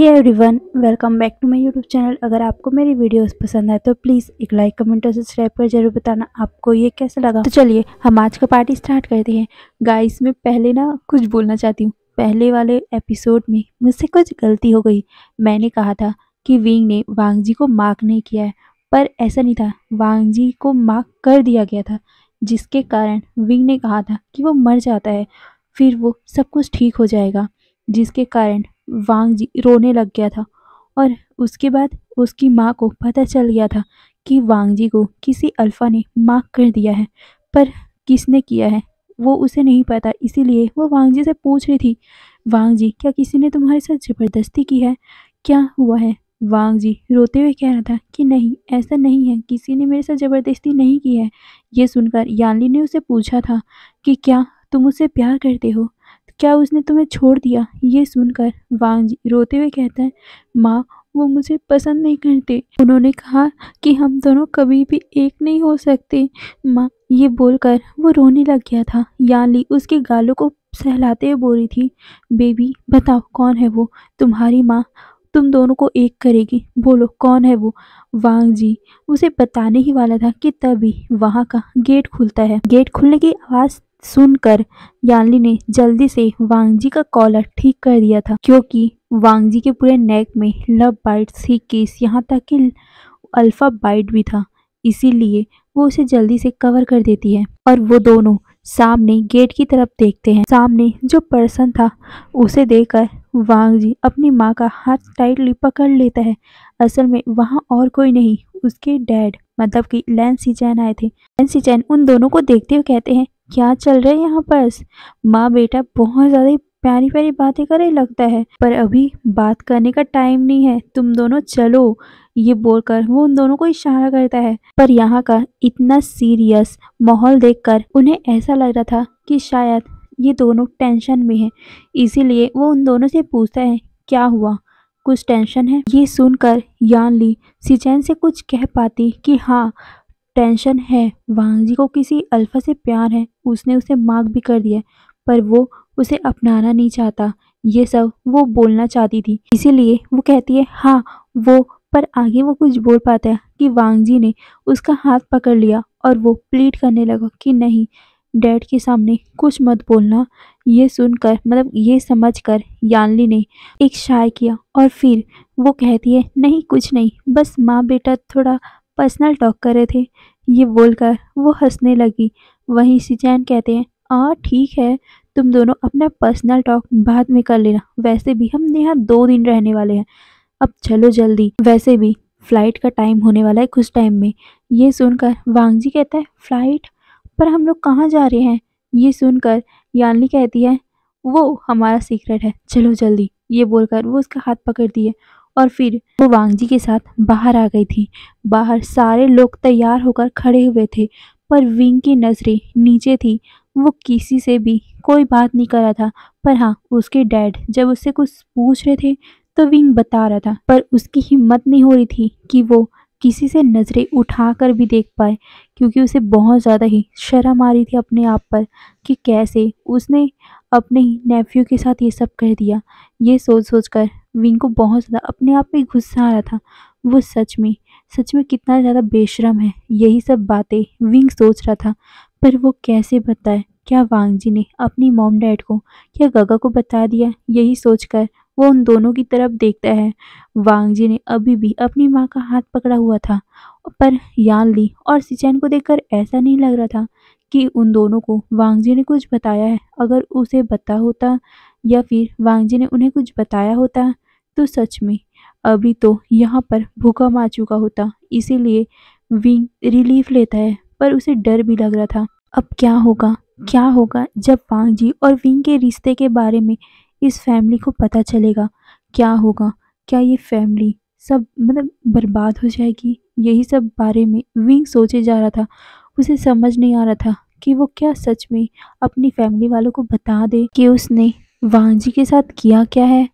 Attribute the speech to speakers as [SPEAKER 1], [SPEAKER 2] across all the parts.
[SPEAKER 1] Hey everyone, welcome back to my YouTube channel. अगर आपको मेरी वीडियोस पसंद आए तो प्लीज़ एक लाइक, कमेंट और सब्सक्राइब कर जरूर बताना आपको ये कैसा लगा। तो चलिए हम आज का पार्टी स्टार्ट करते हैं। गाइस, मैं पहले ना कुछ बोलना चाहती हूँ। पहले वाले एपिसोड में मुझसे कुछ गलती हो गई। मैंने कहा था कि विंग ने वांग जी को मार्क नहीं किया है, पर ऐसा नहीं था। वांग जी को मार्क कर दिया गया था, जिसके कारण विंग ने कहा था कि वो मर जाता है, फिर वो सब कुछ ठीक हो जाएगा, जिसके कारण वांग जी रोने लग गया था। और उसके बाद उसकी माँ को पता चल गया था कि वांग जी को किसी अल्फा ने मार्क कर दिया है, पर किसने किया है वो उसे नहीं पता। इसीलिए वो वांग जी से पूछ रही थी, वांग जी क्या किसी ने तुम्हारे साथ ज़बरदस्ती की है, क्या हुआ है? वांग जी रोते हुए कह रहा था कि नहीं, ऐसा नहीं है, किसी ने मेरे साथ ज़बरदस्ती नहीं की है। ये सुनकर यानली ने उसे पूछा था कि क्या तुम उससे प्यार करते हो, क्या उसने तुम्हें छोड़ दिया? ये सुनकर वांग जी रोते हुए कहता है, माँ वो मुझे पसंद नहीं करते, उन्होंने कहा कि हम दोनों कभी भी एक नहीं हो सकते माँ। ये बोलकर वो रोने लग गया था। यानली उसके गालों को सहलाते हुए बोल रही थी, बेबी बताओ कौन है वो, तुम्हारी माँ तुम दोनों को एक करेगी, बोलो कौन है वो। वांग जी उसे बताने ही वाला था कि तभी वहाँ का गेट खुलता है। गेट खुलने की आवाज़ सुनकर यानली ने जल्दी से वांग जी का कॉलर ठीक कर दिया था, क्योंकि वांग जी के पूरे नेक में लव बाइट्स ही केस, यहाँ तक कि अल्फा बाइट भी था। इसीलिए वो उसे जल्दी से कवर कर देती है और वो दोनों सामने गेट की तरफ देखते हैं। सामने जो पर्सन था उसे देखकर वांग जी अपनी माँ का हाथ टाइटली पकड़ लेता है। असल में वहाँ और कोई नहीं, उसके डैड मतलब कि लैन सिचैन आए थे। लैन सिचैन उन दोनों को देखते हुए कहते हैं, क्या चल रहा है यहाँ पर? माँ बेटा बहुत ज़्यादा ही प्यारी प्यारी बातें करे लगता है, पर अभी बात करने का टाइम नहीं है, तुम दोनों चलो। ये बोलकर वो उन दोनों को इशारा करता है, पर यहाँ का इतना सीरियस माहौल देखकर उन्हें ऐसा लग रहा था कि शायद ये दोनों टेंशन में हैं। इसीलिए वो उन दोनों से पूछता है, क्या हुआ, कुछ टेंशन है? ये सुनकर यानली सिचैन से कुछ कह पाती कि हाँ टेंशन है, वांग जी को किसी अल्फा से प्यार है, उसने उसे मार्क भी कर दिया है, पर वो उसे अपनाना नहीं चाहता। ये सब वो बोलना चाहती थी, इसीलिए वो कहती है हाँ वो, पर आगे वो कुछ बोल पाता है कि वांग जी ने उसका हाथ पकड़ लिया और वो प्लीड करने लगा कि नहीं, डैड के सामने कुछ मत बोलना। ये सुनकर मतलब ये समझकर यानली ने एक शाय किया और फिर वो कहती है, नहीं कुछ नहीं, बस माँ बेटा थोड़ा पर्सनल टॉक कर रहे थे। ये बोलकर वो हंसने लगी। वहीं सिचैन कहते हैं, ठीक है, तुम दोनों अपना पर्सनल टॉक बाद में कर लेना, वैसे भी हम यहाँ 2 दिन रहने वाले हैं, अब चलो जल्दी, वैसे भी फ्लाइट का टाइम होने वाला है कुछ टाइम में। ये सुनकर वांग जी कहता है, फ्लाइट? पर हम लोग कहाँ जा रहे हैं? ये सुनकर यानली कहती है, वो हमारा सीक्रेट है, चलो जल्दी। ये बोलकर वो उसका हाथ पकड़ दिए और फिर वो वांग जी के साथ बाहर आ गई थी। बाहर सारे लोग तैयार होकर खड़े हुए थे, पर विंग की नज़रें नीचे थी। वो किसी से भी कोई बात नहीं कर रहा था, पर हाँ उसके डैड जब उससे कुछ पूछ रहे थे तो विंग बता रहा था, पर उसकी हिम्मत नहीं हो रही थी कि वो किसी से नज़रें उठाकर भी देख पाए, क्योंकि उसे बहुत ज़्यादा ही शर्म आ रही थी अपने आप पर कि कैसे उसने अपने ही नेफ्यू के साथ ये सब कर दिया। ये सोच सोच कर विंग को बहुत ज़्यादा अपने आप पे गुस्सा आ रहा था। वो सच में कितना ज़्यादा बेशर्म है, यही सब बातें विंग सोच रहा था, पर वो कैसे बताए? क्या वांग जी ने अपनी मॉम डैड को, क्या गगा को बता दिया? यही सोचकर वो उन दोनों की तरफ देखता है। वांग जी ने अभी भी अपनी माँ का हाथ पकड़ा हुआ था, पर यानली और सिचैन को देखकर ऐसा नहीं लग रहा था कि उन दोनों को वांग जी ने कुछ बताया है। अगर उसे पता होता या फिर वांग जी ने उन्हें कुछ बताया होता तो सच में अभी तो यहाँ पर भूकंप आ चुका होता। इसीलिए विंग रिलीफ लेता है, पर उसे डर भी लग रहा था। अब क्या होगा जब वांग जी और विंग के रिश्ते के बारे में इस फैमिली को पता चलेगा? क्या होगा? क्या ये फैमिली सब मतलब बर्बाद हो जाएगी? यही सब बारे में विंग सोचे जा रहा था। उसे समझ नहीं आ रहा था कि वो क्या सच में अपनी फैमिली वालों को बता दे कि उसने वांग जी के साथ किया क्या है।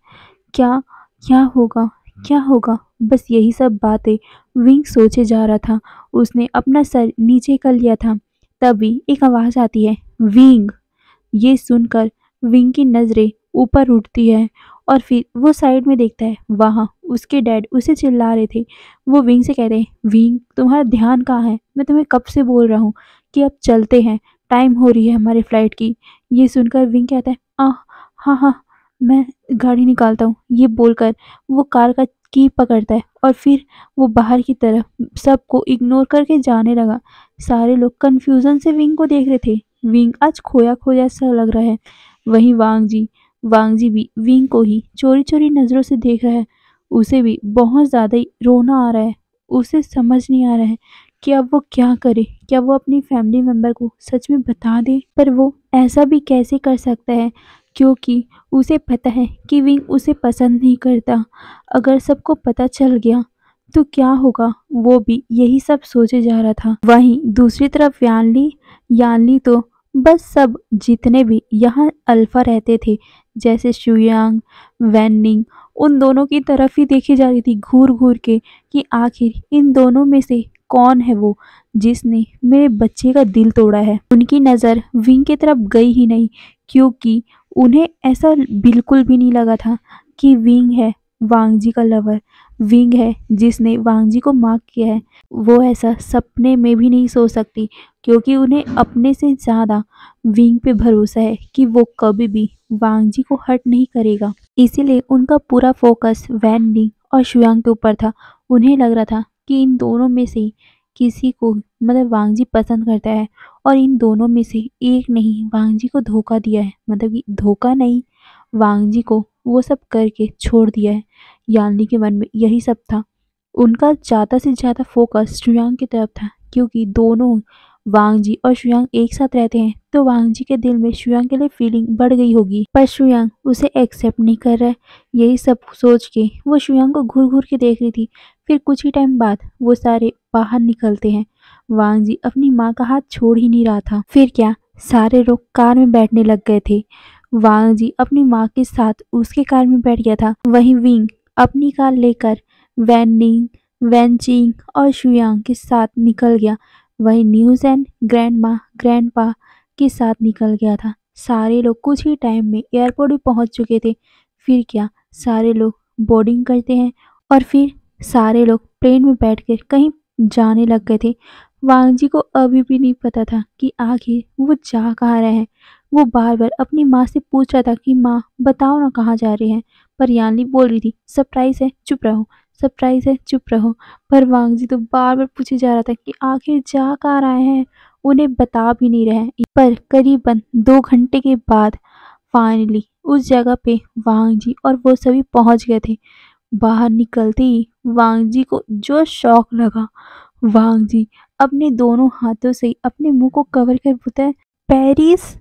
[SPEAKER 1] क्या क्या होगा? क्या होगा? बस यही सब बातें विंग सोचे जा रहा था। उसने अपना सर नीचे कर लिया था, तभी एक आवाज़ आती है, विंग। ये सुनकर विंग की नज़रें ऊपर उठती है और फिर वो साइड में देखता है, वहाँ उसके डैड उसे चिल्ला रहे थे। वो विंग से कहते हैं, विंग तुम्हारा ध्यान कहाँ है? मैं तुम्हें कब से बोल रहा हूँ कि अब चलते हैं, टाइम हो रही है हमारी फ्लाइट की। ये सुनकर विंग कहता है, हाँ हाँ, मैं गाड़ी निकालता हूँ। ये बोलकर वो कार का की पकड़ता है और फिर वो बाहर की तरफ सबको इग्नोर करके जाने लगा। सारे लोग कंफ्यूजन से विंग को देख रहे थे। विंग आज खोया खोया सा लग रहा है। वहीं वांग जी भी विंग को ही चोरी चोरी नजरों से देख रहा है। उसे भी बहुत ज्यादा ही रोना आ रहा है। उसे समझ नहीं आ रहा है कि अब वो क्या करे। क्या वो अपनी फैमिली मेंबर को सच में बता दे? पर वो ऐसा भी कैसे कर सकता है, क्योंकि उसे पता है कि विंग उसे पसंद नहीं करता। अगर सबको पता चल गया तो क्या होगा? वो भी यही सब सोचे जा रहा था। वहीं दूसरी तरफ यानली तो बस सब जितने भी यहाँ अल्फा रहते थे, जैसे शुयांग, वैनिंग, उन दोनों की तरफ ही देखी जा रही थी घूर घूर के कि आखिर इन दोनों में से कौन है वो जिसने मेरे बच्चे का दिल तोड़ा है। उनकी नज़र विंग की तरफ गई ही नहीं, क्योंकि उन्हें ऐसा बिल्कुल भी नहीं लगा था कि विंग है वांग जी का लवर, विंग है जिसने वांग जी को मार्क किया है। वो ऐसा सपने में भी नहीं सो सकती, क्योंकि उन्हें अपने से ज़्यादा विंग पे भरोसा है कि वो कभी भी वांग जी को हर्ट नहीं करेगा। इसीलिए उनका पूरा फोकस वैन ली और शुयांग के ऊपर था। उन्हें लग रहा था कि इन दोनों में से किसी को मतलब वांग जी पसंद करता है, और इन दोनों में से एक ने ही वांग जी को धोखा दिया है। मतलब कि धोखा नहीं, वांग जी को वो सब करके छोड़ दिया है। यान्नी के मन में यही सब था। उनका ज़्यादा से ज़्यादा फोकस शुयांग की तरफ था, क्योंकि दोनों वांग जी और शुयांग एक साथ रहते हैं, तो वांग जी के दिल में शुयांग के लिए फीलिंग बढ़ गई होगी। पर शुयांग उसे एक्सेप्ट नहीं कर रहा है। यही सब सोच के वो शुयांग को घूर घूर के देख रही थी। फिर कुछ ही टाइम बाद वो सारे बाहर निकलते हैं। वांग जी अपनी माँ का हाथ छोड़ ही नहीं रहा था। फिर क्या, सारे लोग कार में बैठने लग गए थे। वांग जी अपनी माँ के साथ उसके कार में बैठ गया था। वहीं विंग अपनी कार लेकर वैनिंग, वैनचिंग और शुयांग के साथ निकल गया। वहीं न्यूज़ैन ग्रैंडपा के साथ निकल गया था। सारे लोग कुछ ही टाइम में एयरपोर्ट भी पहुंच चुके थे। फिर क्या, सारे लोग बोर्डिंग करते हैं और फिर सारे लोग प्लेन में बैठकर कहीं जाने लग गए थे। वांग जी को अभी भी नहीं पता था कि आखिर वो जा कहाँ रहे हैं। वो बार बार अपनी माँ से पूछ रहा था कि माँ बताओ ना कहाँ जा रहे हैं, पर यानी बोल रही थी सरप्राइज है चुप रहो, सरप्राइज है चुप रहो। पर वांग जी तो बार बार पूछे जा रहा था कि आखिर जा कहाँ रहे हैं, उन्हें बता भी नहीं रहे हैं। पर करीबन 2 घंटे के बाद फाइनली उस जगह पे वांग जी और वो सभी पहुंच गए थे। बाहर निकलते ही वांग जी को जो शौक लगा, वांग जी अपने दोनों हाथों से अपने मुंह को कवर कर बोलता है, पेरिस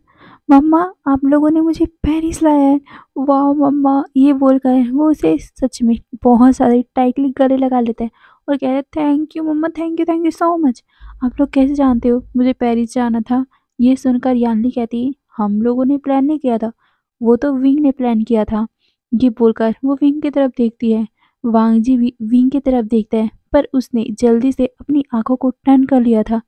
[SPEAKER 1] मम्मा, आप लोगों ने मुझे पेरिस लाया है। वाह मम्मा, ये बोलकर वो उसे सच में बहुत ज़्यादा टाइटली गले लगा लेता है और कहता है, थैंक यू मम्मा, थैंक यू सो मच। आप लोग कैसे जानते हो मुझे पेरिस जाना था? ये सुनकर यान्नी कहती है, हम लोगों ने प्लान नहीं किया था, वो तो विंग ने प्लान किया था। ये बोलकर वो विंग की तरफ देखती है। वांग जी भी विंग की तरफ देखता है, पर उसने जल्दी से अपनी आंखों को टर्न कर लिया था।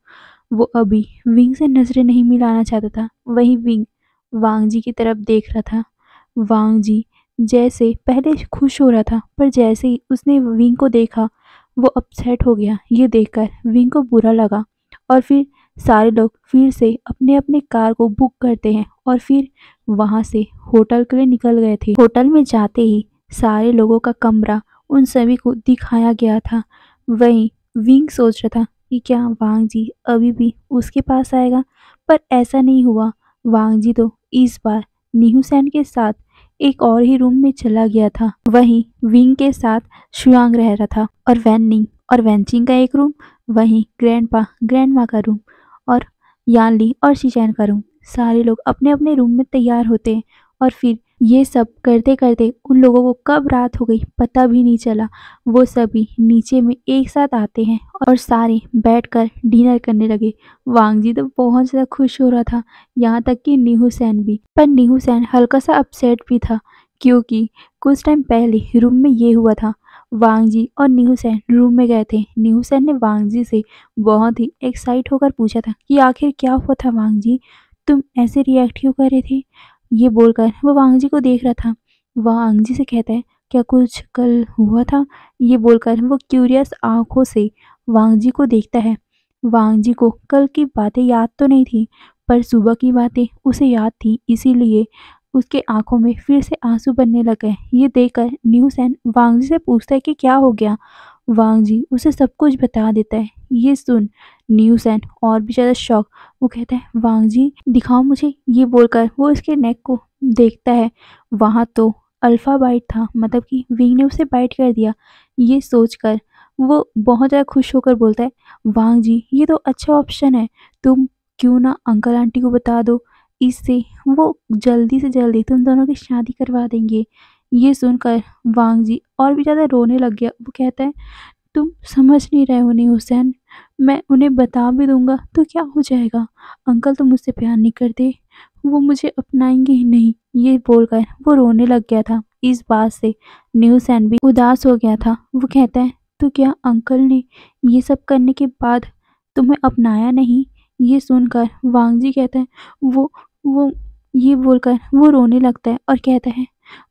[SPEAKER 1] वो अभी विंग से नजरें नहीं मिलाना चाहता था। वहीं विंग वांग जी की तरफ देख रहा था। वांग जी जैसे पहले खुश हो रहा था, पर जैसे ही उसने विंग को देखा वो अपसेट हो गया। ये देखकर विंग को बुरा लगा और फिर सारे लोग फिर से अपने अपने कार को बुक करते हैं और फिर वहाँ से होटल के लिए निकल गए थे। होटल में जाते ही सारे लोगों का कमरा उन सभी को दिखाया गया था। वहीं विंग सोच रहा था कि क्या वांग जी अभी भी उसके पास आएगा, पर ऐसा नहीं हुआ। वांग जी तो इस बार निहू सैन के साथ एक और ही रूम में चला गया था। वहीं विंग के साथ शुआंग रह रहा था और वैनिंग और वैनचिंग का एक रूम, वहीं ग्रैंडमा का रूम और यानली और शीचैन का रूम। सारे लोग अपने अपने रूम में तैयार होते हैं और फिर ये सब करते करते उन लोगों को कब रात हो गई पता भी नहीं चला। वो सभी नीचे में एक साथ आते हैं और सारे बैठकर डिनर करने लगे। वांग जी तो बहुत ज़्यादा खुश हो रहा था, यहाँ तक कि निहू सैन भी। पर निहू सैन हल्का सा अपसेट भी था, क्योंकि कुछ टाइम पहले रूम में ये हुआ था। वांग जी और निहू सैन रूम में गए थे। निहू सैन ने वांग जी से बहुत ही एक्साइट होकर पूछा था कि आखिर क्या हुआ था वांग जी, तुम ऐसे रिएक्ट क्यों कर रहे थे? ये बोलकर वो वांग जी को देख रहा था। वांग जी से कहता है, क्या कुछ कल हुआ था? ये बोलकर वो क्यूरियस आंखों से वांग जी को देखता है। वांग जी को कल की बातें याद तो नहीं थी, पर सुबह की बातें उसे याद थी, इसीलिए उसके आंखों में फिर से आंसू बनने लग गए। ये देखकर न्यूसेन वांग जी से पूछता है कि क्या हो गया। वांग जी उसे सब कुछ बता देता है। ये सुन न्यूसेन और भी ज़्यादा शॉक। वो कहता है, वांग जी दिखाओ मुझे। ये बोलकर वो उसके नेक को देखता है। वहाँ तो अल्फा बाइट था, मतलब कि विंग ने उसे बाइट कर दिया। ये सोचकर वो बहुत ज़्यादा खुश होकर बोलता है, वांग जी ये तो अच्छा ऑप्शन है, तुम क्यों ना अंकल आंटी को बता दो, इससे वो जल्दी से जल्दी तुम दोनों की शादी करवा देंगे। ये सुनकर वांग जी और भी ज़्यादा रोने लग गया। वो कहता है, तुम समझ नहीं रहे हो नहीं हुसैन, मैं उन्हें बता भी दूंगा तो क्या हो जाएगा? अंकल तो मुझसे प्यार नहीं करते, वो मुझे अपनाएंगे ही नहीं। ये बोलकर वो रोने लग गया था। इस बात से न्यूसैन भी उदास हो गया था। वो कहता है, तो क्या अंकल ने ये सब करने के बाद तुम्हें अपनाया नहीं? ये सुनकर वांग जी कहता है, वो ये बोलकर वो रोने लगता है और कहता है,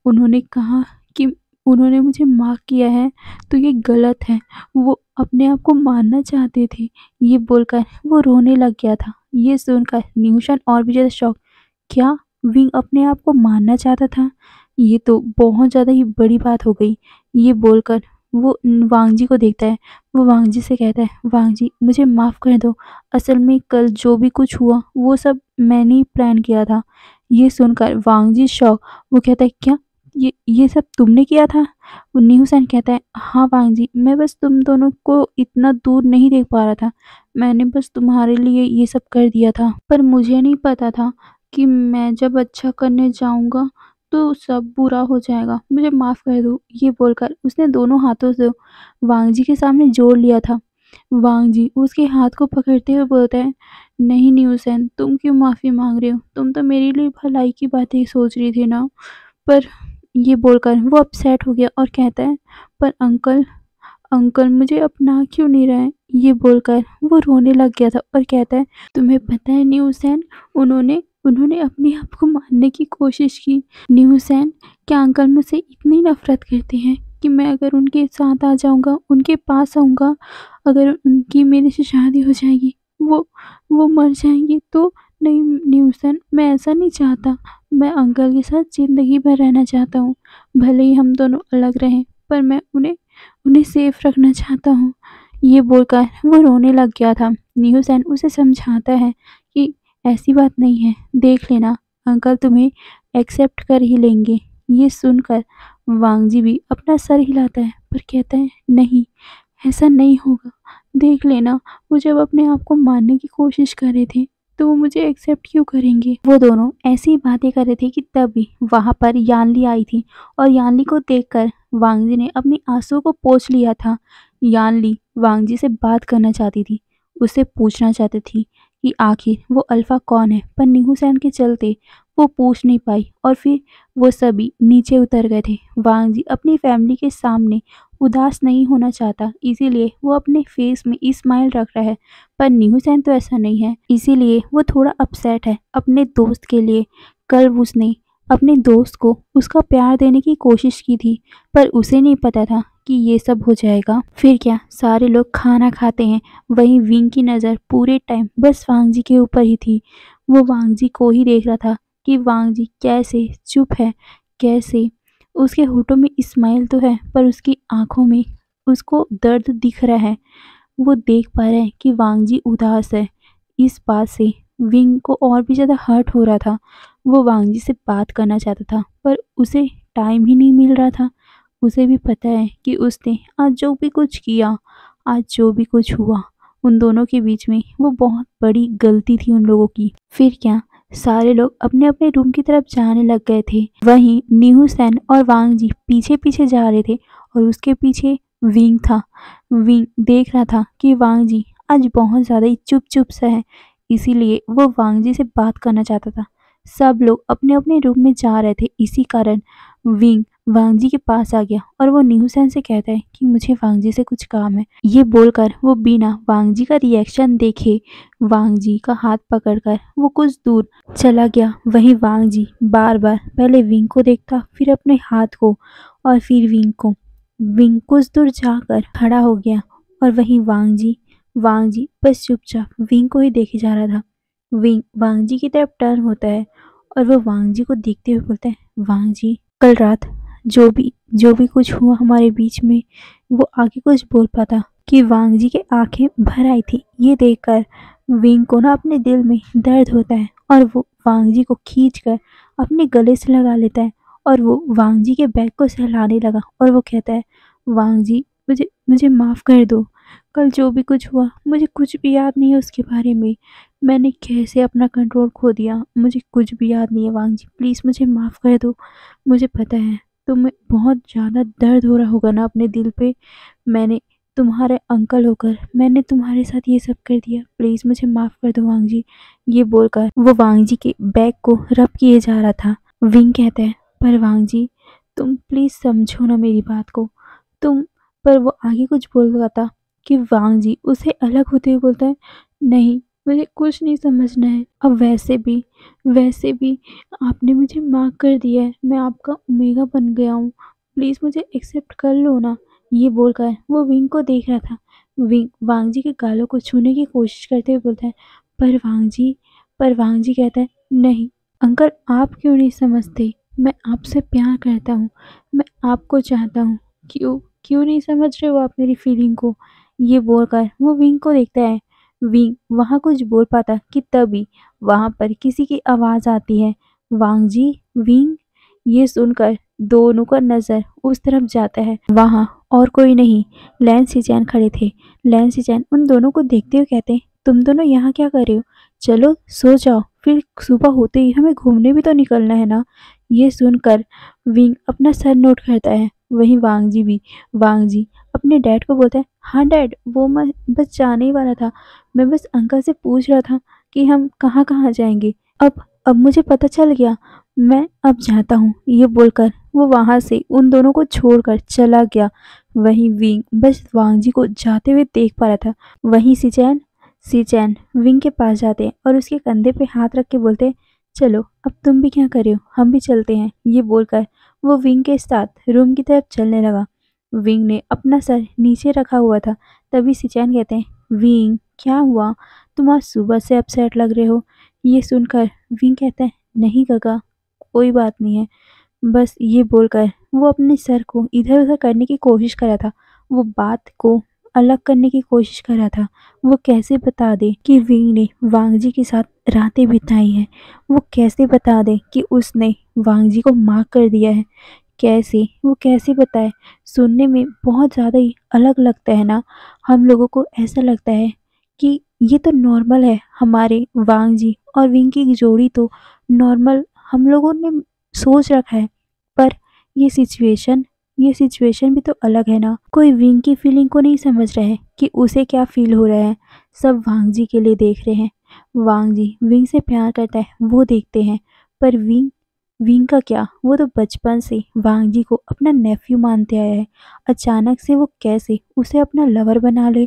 [SPEAKER 1] उन्होंने कहा कि उन्होंने मुझे माफ़ किया है, तो ये गलत है। वो अपने आप को मारना चाहते थे। ये बोलकर वो रोने लग गया था। ये सुनकर न्यूशन और भी ज़्यादा शॉक। क्या विंग अपने आप को मारना चाहता था? ये तो बहुत ज़्यादा ही बड़ी बात हो गई। ये बोलकर वो वांग जी को देखता है। वो वांग जी से कहता है, वांग जी मुझे माफ़ कर दो। असल में कल जो भी कुछ हुआ वो सब मैंने ही प्लान किया था। ये सुनकर वांग जी शॉक। वो कहता है, क्या ये सब तुमने किया था? उन्नी हुसैन कहता है, हाँ वांग जी, मैं बस तुम दोनों को इतना दूर नहीं देख पा रहा था। मैंने बस तुम्हारे लिए ये सब कर दिया था, पर मुझे नहीं पता था कि मैं जब अच्छा करने जाऊंगा तो सब बुरा हो जाएगा। मुझे माफ़ कर दो। ये बोलकर उसने दोनों हाथों से वांग जी के सामने जोड़ लिया था। वांग जी उसके हाथ को पकड़ते हुए बोलता है, नहीं नहीं हुसैन, तुम क्यों माफ़ी मांग रहे हो? तुम तो मेरे लिए भलाई की बातें सोच रही थी ना। पर ये बोलकर वो अपसेट हो गया और कहता है, पर अंकल, अंकल मुझे अपना क्यों नहीं रहे? ये बोलकर वो रोने लग गया था और कहता है, तुम्हें पता है न्यू हुसैन, उन्होंने उन्होंने अपने आप को मारने की कोशिश की। न्यू हुसैन, क्या अंकल मुझसे इतनी नफरत करते हैं कि मैं अगर उनके साथ आ जाऊंगा, उनके पास आऊंगा, अगर उनकी मेरे से शादी हो जाएगी, वो मर जाएंगे तो? नहीं न्यू हुसैन, मैं ऐसा नहीं चाहता। मैं अंकल के साथ ज़िंदगी भर रहना चाहता हूँ। भले ही हम दोनों अलग रहें, पर मैं उन्हें उन्हें सेफ रखना चाहता हूँ। ये बोलकर वो रोने लग गया था। न्यूसेन उसे समझाता है कि ऐसी बात नहीं है, देख लेना, अंकल तुम्हें एक्सेप्ट कर ही लेंगे। ये सुनकर वांग जी भी अपना सर हिलाता है, पर कहता है, नहीं, ऐसा नहीं होगा। देख लेना, वो जब अपने आप को मारने की कोशिश कर रहे थे तो वो मुझे एक्सेप्ट क्यों करेंगे? वो दोनों ऐसी बातें कर रहे थे कि तभी वहाँ पर यानली आई थी और यानली को देखकर वांग जी ने अपनी आंसुओं को पोंछ लिया था। यानली वांग जी से बात करना चाहती थी, उससे पूछना चाहती थी कि आखिर वो अल्फा कौन है, पर निहुसैन के चलते वो पूछ नहीं पाई और फिर वो सभी नीचे उतर गए थे। वांग जी अपनी फैमिली के सामने उदास नहीं होना चाहता, इसीलिए वो अपने फेस में स्माइल रख रहा है, पर न्यूसेन तो ऐसा नहीं है, इसीलिए वो थोड़ा अपसेट है अपने दोस्त के लिए। कल उसने अपने दोस्त को उसका प्यार देने की कोशिश की थी, पर उसे नहीं पता था कि ये सब हो जाएगा। फिर क्या, सारे लोग खाना खाते हैं, वहीं विंग की नज़र पूरे टाइम बस वांग जी के ऊपर ही थी। वो वांग जी को ही देख रहा था कि वांग जी कैसे चुप है, कैसे उसके होठों में स्माइल तो है, पर उसकी आंखों में उसको दर्द दिख रहा है। वो देख पा रहे हैं कि वांग जी उदास है। इस बात से विंग को और भी ज़्यादा हर्ट हो रहा था। वो वांग जी से बात करना चाहता था, पर उसे टाइम ही नहीं मिल रहा था। उसे भी पता है कि उसने आज जो भी कुछ किया, आज जो भी कुछ हुआ, उन दोनों के बीच में वो बहुत बड़ी गलती थी उन लोगों की। फिर क्या, सारे लोग अपने अपने रूम की तरफ जाने लग गए थे। वहीं न्यू सैन और वांग जी पीछे पीछे जा रहे थे और उसके पीछे विंग था। विंग देख रहा था कि वांग जी आज बहुत ज़्यादा ही चुप चुप सा है, इसीलिए वो वांग जी से बात करना चाहता था। सब लोग अपने अपने रूम में जा रहे थे, इसी कारण विंग वांग जी के पास आ गया और वो न्यूसेन से कहता है कि मुझे वांग जी से कुछ काम है। ये बोलकर वो बिना वांग जी का रिएक्शन देखे वांग जी का हाथ पकड़कर वो कुछ दूर चला गया। वहीं वांग जी बार बार पहले विंग को देखता, फिर अपने हाथ को और फिर विंग को। विंग कुछ दूर जाकर खड़ा हो गया और वहीं वांग जी बस चुपचाप विंग को ही देखे जा रहा था। विंग वांग जी की तरफ टर्न होता है और वो वांग जी को देखते हुए बोलता है, वांग जी कल रात जो भी कुछ हुआ हमारे बीच में, वो आगे कुछ बोल पाता कि वांग जी की आंखें भर आई थी। ये देखकर विंग को ना अपने दिल में दर्द होता है और वो वांग जी को खींचकर अपने गले से लगा लेता है और वो वांग जी के बैग को सहलाने लगा और वो कहता है, वांग जी मुझे मुझे माफ़ कर दो। कल जो भी कुछ हुआ मुझे कुछ भी याद नहीं है उसके बारे में। मैंने कैसे अपना कंट्रोल खो दिया, मुझे कुछ भी याद नहीं है। वांग जी प्लीज़ मुझे माफ़ कर दो। मुझे पता है तुम्हें बहुत ज़्यादा दर्द हो रहा होगा ना अपने दिल पे। मैंने तुम्हारे अंकल होकर मैंने तुम्हारे साथ ये सब कर दिया। प्लीज़ मुझे माफ़ कर दो वांग जी। ये बोलकर वो वांग जी के बैग को रब किए जा रहा था। विंग कहता है, पर वांग जी तुम प्लीज़ समझो ना मेरी बात को। तुम पर वो आगे कुछ बोल रहा था कि वांग जी उसे अलग होते हुए बोलता है, नहीं मुझे कुछ नहीं समझना है। अब वैसे भी आपने मुझे माफ़ कर दिया है। मैं आपका ओमेगा बन गया हूँ। प्लीज़ मुझे एक्सेप्ट कर लो ना। ये बोलकर वो विंग को देख रहा था। विंग वांग जी के गालों को छूने की कोशिश करते हुए बोलता है, पर वांग जी कहता है, नहीं अंकल आप क्यों नहीं समझते? मैं आपसे प्यार करता हूँ, मैं आपको चाहता हूँ। क्यों क्यों नहीं समझ रहे हो आप मेरी फीलिंग को? ये बोलकर वो विंग को देखता है। विंग वहाँ कुछ बोल पाता कि तभी वहाँ पर किसी की आवाज़ आती है, वांग जी, विंग। ये सुनकर दोनों का नज़र उस तरफ जाता है। वहाँ और कोई नहीं, लैन सिचैन खड़े थे। लैन सिचैन उन दोनों को देखते हुए कहते, तुम दोनों यहाँ क्या कर रहे हो? चलो सो जाओ, फिर सुबह होते ही हमें घूमने भी तो निकलना है ना। ये सुनकर विंग अपना सर नोट करता है। वहीं वांग जी अपने डैड को बोलता है, हाँ डैड, वो मैं बस जाने ही वाला था। मैं बस अंकल से पूछ रहा था कि हम कहाँ कहाँ जाएंगे। अब मुझे पता चल गया, मैं अब जाता हूँ। ये बोलकर वो वहाँ से उन दोनों को छोड़कर चला गया। वहीं विंग बस वांग जी को जाते हुए देख पा रहा था। वहीं सिचैन विंग के पास जाते हैं और उसके कंधे पे हाथ रख के बोलते हैं, चलो अब तुम भी क्या कर रहे हो, हम भी चलते हैं। ये बोलकर वो विंग के साथ रूम की तरफ चलने लगा। विंग ने अपना सर नीचे रखा हुआ था। तभी सिचैन कहते हैं, विंग क्या हुआ, तुम आज सुबह से अपसेट लग रहे हो। ये सुनकर विंग कहता है, नहीं काका, कोई बात नहीं है। बस ये बोलकर वो अपने सर को इधर उधर करने की कोशिश कर रहा था। वो बात को अलग करने की कोशिश कर रहा था। वो कैसे बता दे कि विंग ने वांग जी के साथ रातें बिताई हैं। वो कैसे बता दे कि उसने वांग जी को माफ़ कर दिया है। कैसे बताए? सुनने में बहुत ज़्यादा ही अलग लगता है ना। हम लोगों को ऐसा लगता है कि ये तो नॉर्मल है, हमारे वांग जी और विंग की जोड़ी तो नॉर्मल हम लोगों ने सोच रखा है। पर ये सिचुएशन भी तो अलग है ना। कोई विंग की फीलिंग को नहीं समझ रहा है कि उसे क्या फील हो रहा है। सब वांग जी के लिए देख रहे हैं। वांग जी विंग से प्यार करता है, वो देखते हैं। पर विंग का क्या, वो तो बचपन से वांग जी को अपना नेफ्यू मानते आया है। अचानक से वो कैसे उसे अपना लवर बना ले,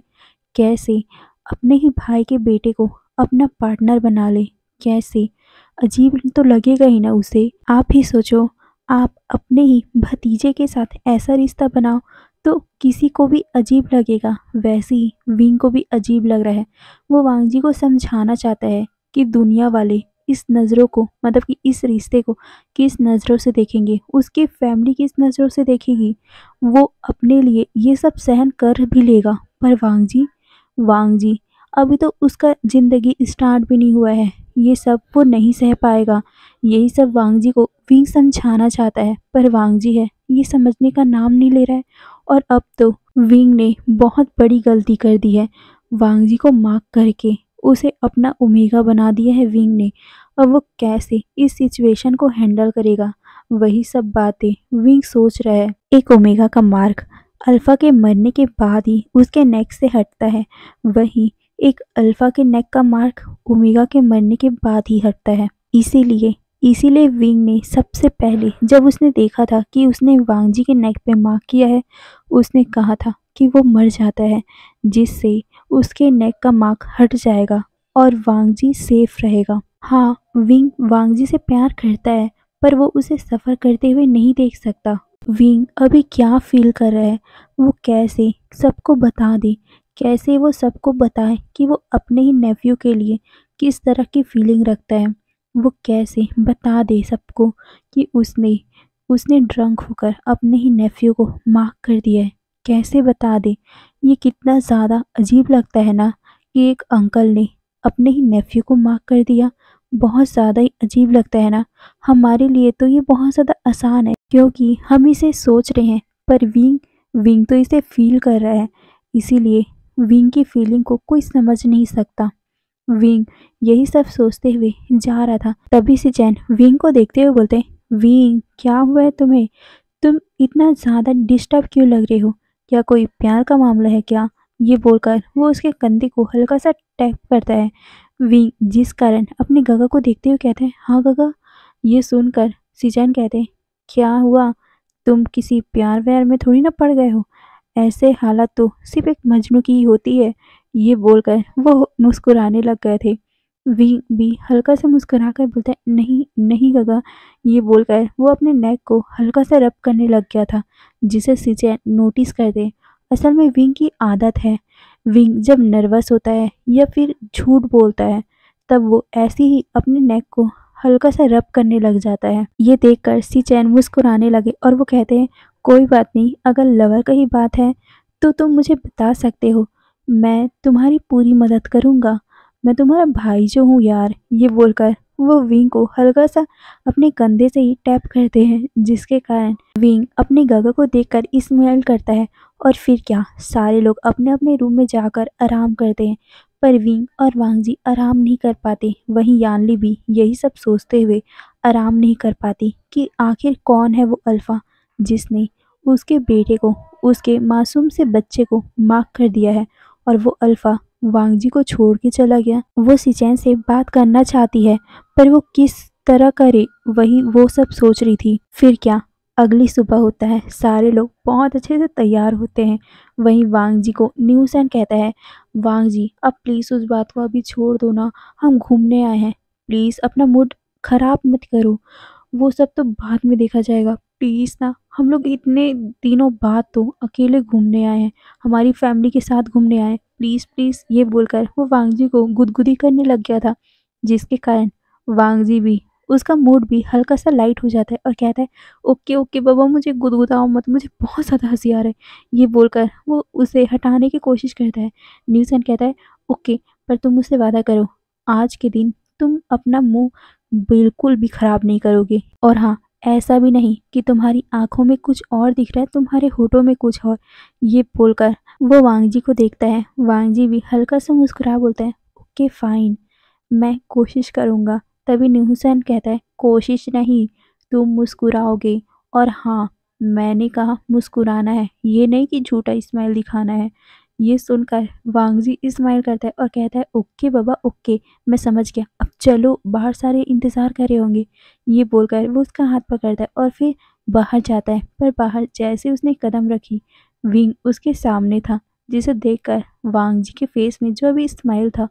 [SPEAKER 1] कैसे अपने ही भाई के बेटे को अपना पार्टनर बना ले, कैसे? अजीब तो लगेगा ही ना उसे। आप ही सोचो, आप अपने ही भतीजे के साथ ऐसा रिश्ता बनाओ तो किसी को भी अजीब लगेगा। वैसे ही विंग को भी अजीब लग रहा है। वो वांग जी को समझाना चाहता है कि दुनिया वाले इस नज़रों को, मतलब कि इस रिश्ते को किस नज़रों से देखेंगे, उसकी फैमिली किस नज़रों से देखेगी। वो अपने लिए ये सब सहन कर भी लेगा, पर वांग जी अभी तो उसका ज़िंदगी स्टार्ट भी नहीं हुआ है। ये सब वो नहीं सह पाएगा। यही सब वांग जी को विंग समझाना चाहता है, पर वांग जी है ये समझने का नाम नहीं ले रहा है। और अब तो विंग ने बहुत बड़ी गलती कर दी है, वांग जी को माफ करके उसे अपना ओमेगा बना दिया है विंग ने। अब वो कैसे इस सिचुएशन को हैंडल करेगा, वही सब बातें विंग सोच रहा है। एक ओमेगा का मार्क अल्फा के मरने के बाद ही उसके नेक से हटता है, वही एक अल्फा के नेक का मार्क ओमेगा के मरने के बाद ही हटता है। इसीलिए इसीलिए विंग ने सबसे पहले जब उसने देखा था कि उसने वांग जी के नेक पे मार्क किया है, उसने कहा था कि वो मर जाता है, जिससे उसके नेक का मार्क हट जाएगा और वांग जी सेफ रहेगा। हाँ, विंग वांग जी से प्यार करता है, पर वो उसे सफ़र करते हुए नहीं देख सकता। विंग अभी क्या फील कर रहा है, वो कैसे सबको बता दे, कैसे वो सबको बताए कि वो अपने ही नेफ्यू के लिए किस तरह की फीलिंग रखता है। वो कैसे बता दे सबको कि उसने उसने ड्रंक होकर अपने ही नेफ्यू को मार्क कर दिया है। कैसे बता दे। ये कितना ज़्यादा अजीब लगता है ना कि एक अंकल ने अपने ही नेफ्यू को मार्क कर दिया। बहुत ज़्यादा ही अजीब लगता है ना। हमारे लिए तो ये बहुत ज़्यादा आसान है क्योंकि हम इसे सोच रहे हैं, पर विंग विंग तो इसे फील कर रहा है। इसीलिए विंग की फीलिंग को कोई समझ नहीं सकता। विंग यही सब सोचते हुए जा रहा था, तभी से चैन विंग को देखते हुए बोलते, विंग क्या हुआ है तुम्हें? तुम इतना ज़्यादा डिस्टर्ब क्यों लग रहे हो? क्या कोई प्यार का मामला है क्या? ये बोलकर वो उसके कंधे को हल्का सा टैप करता है। विंग जिस कारण अपने गगा को देखते हुए कहते हैं, हाँ गगा। ये सुनकर सीजन कहते हैं, क्या हुआ? तुम किसी प्यार व्यार में थोड़ी ना पड़ गए हो? ऐसे हालत तो सिर्फ एक मजनू की ही होती है। ये बोलकर वो मुस्कुराने लग गए थे। विंग भी हल्का सा मुस्कुराकर बोलता है, नहीं नहीं गगा। ये बोलकर वो अपने नेक को हल्का सा रब करने लग गया था, जिसे सिचेन नोटिस कर दे। असल में विंग की आदत है, विंग जब नर्वस होता है या फिर झूठ बोलता है, तब वो ऐसे ही अपने नेक को हल्का सा रब करने लग जाता है। ये देखकर सिचेन मुस्कुराने लगे और वो कहते हैं, कोई बात नहीं, अगर लवर का ही बात है तो तुम मुझे बता सकते हो, मैं तुम्हारी पूरी मदद करूंगा। मैं तुम्हारा भाई जो हूँ यार। ये बोलकर वो विंग को हल्का सा अपने कंधे से ही टैप करते हैं, जिसके कारण विंग अपने गगा को देखकर स्माइल करता है। और फिर क्या, सारे लोग अपने अपने रूम में जाकर आराम करते हैं, पर विंग और वांग जी आराम नहीं कर पाते। वहीं यानली भी यही सब सोचते हुए आराम नहीं कर पाती कि आखिर कौन है वो अल्फा जिसने उसके बेटे को, उसके मासूम से बच्चे को मार्क कर दिया है। और वो अल्फा वांग जी को छोड़ के चला गया। वो सिचैन से बात करना चाहती है, पर वो किस तरह करे, वही वो सब सोच रही थी। फिर क्या, अगली सुबह होता है, सारे लोग बहुत अच्छे से तैयार होते हैं। वहीं वांग जी को न्यूसन कहता है, वांग जी अब प्लीज़ उस बात को अभी छोड़ दो ना, हम घूमने आए हैं, प्लीज़ अपना मूड खराब मत करो, वो सब तो बाद में देखा जाएगा, प्लीज़ ना। हम लोग इतने दिनों बाद तो अकेले घूमने आए हैं, हमारी फैमिली के साथ घूमने आए हैं, प्लीज़ प्लीज़। ये बोलकर वो वांग जी को गुदगुदी करने लग गया था, जिसके कारण वांग जी भी, उसका मूड भी हल्का सा लाइट हो जाता है और कहता है, ओके ओके बाबा, मुझे गुदगुदाओ मत, मुझे बहुत ज़्यादा हंसी आ रहा है। ये बोलकर वो उसे हटाने की कोशिश करता है। न्यूसन कहता है, ओके, पर तुम मुझसे वादा करो, आज के दिन तुम अपना मुंह बिल्कुल भी खराब नहीं करोगे। और हाँ, ऐसा भी नहीं कि तुम्हारी आंखों में कुछ और दिख रहा है, तुम्हारे होठों में कुछ और। ये बोलकर वो वांग जी को देखता है। वांग जी भी हल्का सा मुस्कुरा बोलता है, ओके फाइन, मैं कोशिश करूँगा। तभी न्यूसन कहता है, कोशिश नहीं, तुम मुस्कुराओगे। और हाँ, मैंने कहा मुस्कुराना है, ये नहीं कि झूठा स्माइल दिखाना है। ये सुनकर वांग जी स्माइल करता है और कहता है, ओके बाबा ओके, मैं समझ गया, अब चलो, बाहर सारे इंतज़ार कर रहे होंगे। ये बोलकर वो उसका हाथ पकड़ता है और फिर बाहर जाता है। पर बाहर जैसे उसने कदम रखी, विंग उसके सामने था, जिसे देखकर वांग जी के फेस में जो अभी स्माइल था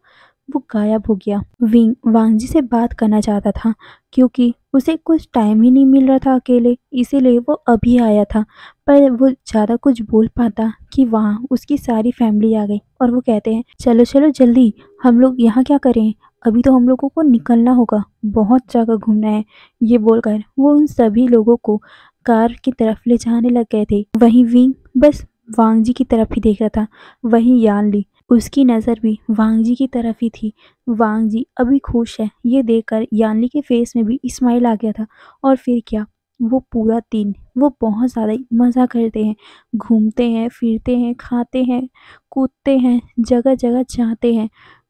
[SPEAKER 1] वो गायब हो गया। विंग वांग जी से बात करना चाहता था, क्योंकि उसे कुछ टाइम ही नहीं मिल रहा था अकेले, इसीलिए वो अभी आया था। पर वो ज़्यादा कुछ बोल पाता कि वहाँ उसकी सारी फैमिली आ गई और वो कहते हैं, चलो चलो जल्दी, हम लोग यहाँ क्या करें, अभी तो हम लोगों को निकलना होगा, बहुत जगह घूमना है। ये बोलकर वो उन सभी लोगों को कार की तरफ ले जाने लग गए थे। वहीं विंग बस वांग जी की तरफ ही देख रहा था। वहीं यानली, उसकी नज़र भी वांग जी की तरफ ही थी। वांग जी अभी खुश है, ये देखकर यानली के फेस में भी स्माइल आ गया था। और फिर क्या, वो पूरा दिन वो बहुत ज़्यादा ही मज़ा करते हैं, घूमते हैं, फिरते हैं, खाते हैं, कूदते हैं, जगह जगह जाते हैं।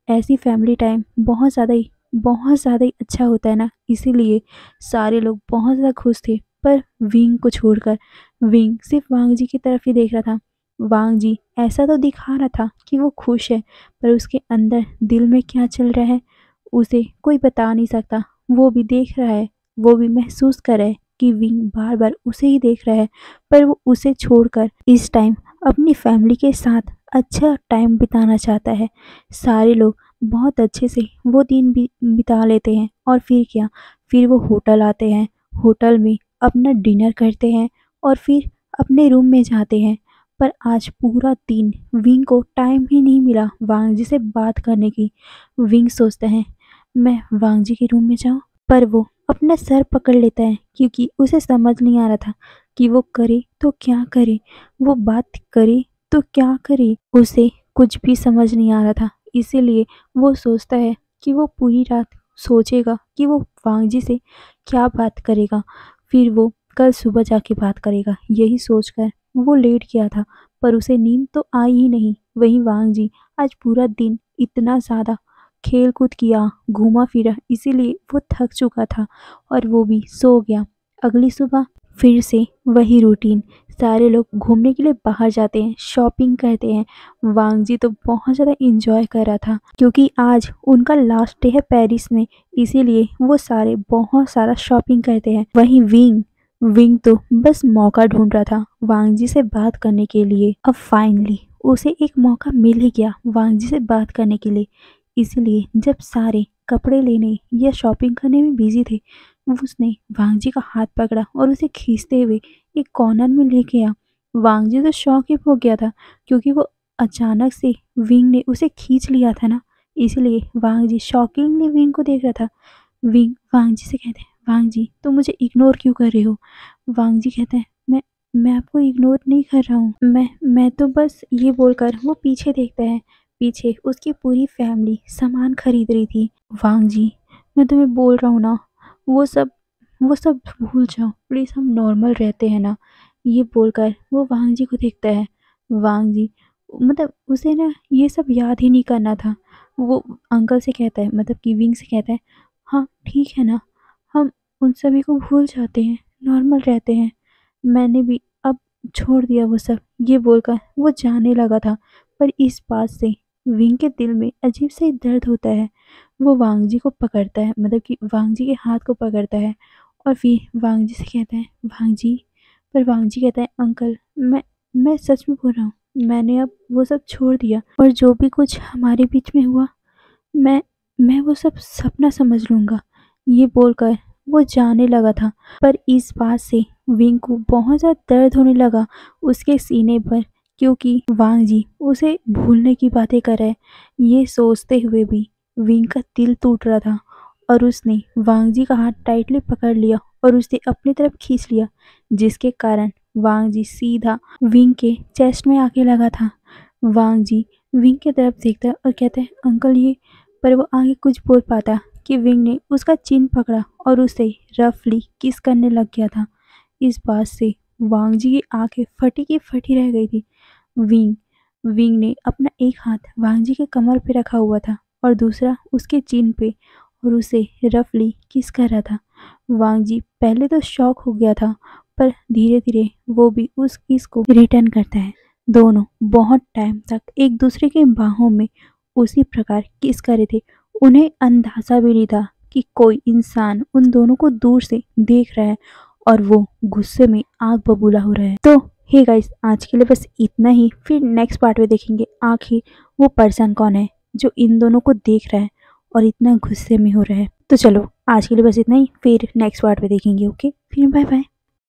[SPEAKER 1] ऐसी फैमिली टाइम बहुत ज़्यादा ही अच्छा होता है ना, इसीलिए सारे लोग बहुत ज़्यादा खुश थे। पर विंग को छोड़कर, विंग सिर्फ वांग जी की तरफ ही देख रहा था। वांग जी ऐसा तो दिखा रहा था कि वो खुश है, पर उसके अंदर दिल में क्या चल रहा है उसे कोई बता नहीं सकता। वो भी देख रहा है वो भी महसूस कर रहा है कि विंग बार बार उसे ही देख रहा है, पर वो उसे छोड़कर इस टाइम अपनी फैमिली के साथ अच्छा टाइम बिताना चाहता है। सारे लोग बहुत अच्छे से वो दिन भी बिता लेते हैं और फिर क्या, फिर वो होटल आते हैं, होटल में अपना डिनर करते हैं और फिर अपने रूम में जाते हैं। पर आज पूरा दिन विंग को टाइम ही नहीं मिला वांग जी से बात करने की। विंग सोचता है मैं वांग जी के रूम में जाऊं, पर वो अपना सर पकड़ लेता है क्योंकि उसे समझ नहीं आ रहा था कि वो करे तो क्या करे, वो बात करे तो क्या करे। उसे कुछ भी समझ नहीं आ रहा था, इसीलिए वो सोचता है कि वो पूरी रात सोचेगा कि वो वांग जी से क्या बात करेगा, फिर वो कल सुबह जाके बात करेगा। यही सोचकर वो लेट गया था, पर उसे नींद तो आई ही नहीं। वहीं वांग जी आज पूरा दिन इतना ज़्यादा खेल कूद किया, घूमा फिरा, इसीलिए वो थक चुका था और वो भी सो गया। अगली सुबह फिर से वही रूटीन, सारे लोग घूमने के लिए बाहर जाते हैं, शॉपिंग करते हैं। वांग जी तो बहुत ज़्यादा इंजॉय कर रहा था क्योंकि आज उनका लास्ट डे है पेरिस में, इसीलिए वो सारे बहुत सारा शॉपिंग करते हैं। वहीं विंग विंग तो बस मौका ढूंढ रहा था वांग जी से बात करने के लिए। अब फाइनली उसे एक मौका मिल ही गया वांग जी से बात करने के लिए। इसलिए जब सारे कपड़े लेने या शॉपिंग करने में बिजी थे, उसने वांग जी का हाथ पकड़ा और उसे खींचते हुए एक कॉर्नर में लेके गया। वांग जी तो शॉक ही हो गया था क्योंकि वो अचानक से विंग ने उसे खींच लिया था ना, इसलिए वांग जी शॉकिंगली विंग को देख रहा था। विंग वांग जी से कहते हैं वांग जी तुम मुझे इग्नोर क्यों कर रहे हो। वांग जी कहते हैं मैं आपको इग्नोर नहीं कर रहा हूँ, मैं तो बस ये बोलकर वो पीछे देखता है। पीछे उसकी पूरी फैमिली सामान खरीद रही थी। वांग जी मैं तुम्हें बोल रहा हूँ ना, वो सब वो सब भूल जाओ प्लीज़, हम नॉर्मल रहते हैं ना। ये बोलकर वो वांग जी को देखता है। वांग जी मतलब उसे ना ये सब याद ही नहीं करना था। वो अंकल से कहता है, मतलब कि विंग से कहता है हाँ ठीक है ना, हम उन सभी को भूल जाते हैं, नॉर्मल रहते हैं, मैंने भी अब छोड़ दिया वो सब। ये बोलकर वो जाने लगा था, पर इस बात से विंग के दिल में अजीब सा ही दर्द होता है। वो वांग जी को पकड़ता है, मतलब कि वांग जी के हाथ को पकड़ता है और फिर वांग जी से कहता है वांग जी। पर वांग जी कहता है अंकल मैं सच में बोल रहा हूँ, मैंने अब वो सब छोड़ दिया और जो भी कुछ हमारे बीच में हुआ मैं मैं वो सब सपना समझ लूँगा। ये बोलकर वो जाने लगा था, पर इस बात से विंग को बहुत ज़्यादा दर्द होने लगा उसके सीने पर, क्योंकि वांग जी उसे भूलने की बातें कर रहा है। ये सोचते हुए भी विंग का दिल टूट रहा था और उसने वांग जी का हाथ टाइटली पकड़ लिया और उसे अपनी तरफ खींच लिया, जिसके कारण वांग जी सीधा विंग के चेस्ट में आके लगा था। वांग जी विंग की तरफ देखता है और कहता है अंकल ये, पर वो आगे कुछ बोल पाता कि विंग ने उसका चिन पकड़ा और उसे रफली किस करने लग गया था। इस बात से वांग जी की आंखें फटी की फटी रह गई थी। विंग विंग ने अपना एक हाथ वांग जी के कमर पे रखा हुआ था और दूसरा उसके चिन पे और उसे रफली किस कर रहा था। वांग जी पहले तो शॉक हो गया था, पर धीरे धीरे वो भी उस किस को रिटर्न करता है। दोनों बहुत टाइम तक एक दूसरे के बाहों में उसी प्रकार किस कर रहे थे। उन्हें अंदाजा भी नहीं था कि कोई इंसान उन दोनों को दूर से देख रहा है और वो गुस्से में आग बबूला हो रहा है। तो हे गाइस, आज के लिए बस इतना ही। फिर नेक्स्ट पार्ट में देखेंगे आखिर वो पर्सन कौन है जो इन दोनों को देख रहा है और इतना गुस्से में हो रहा है। तो चलो आज के लिए बस इतना ही, फिर नेक्स्ट पार्ट में देखेंगे। ओके, फिर बाय बाय।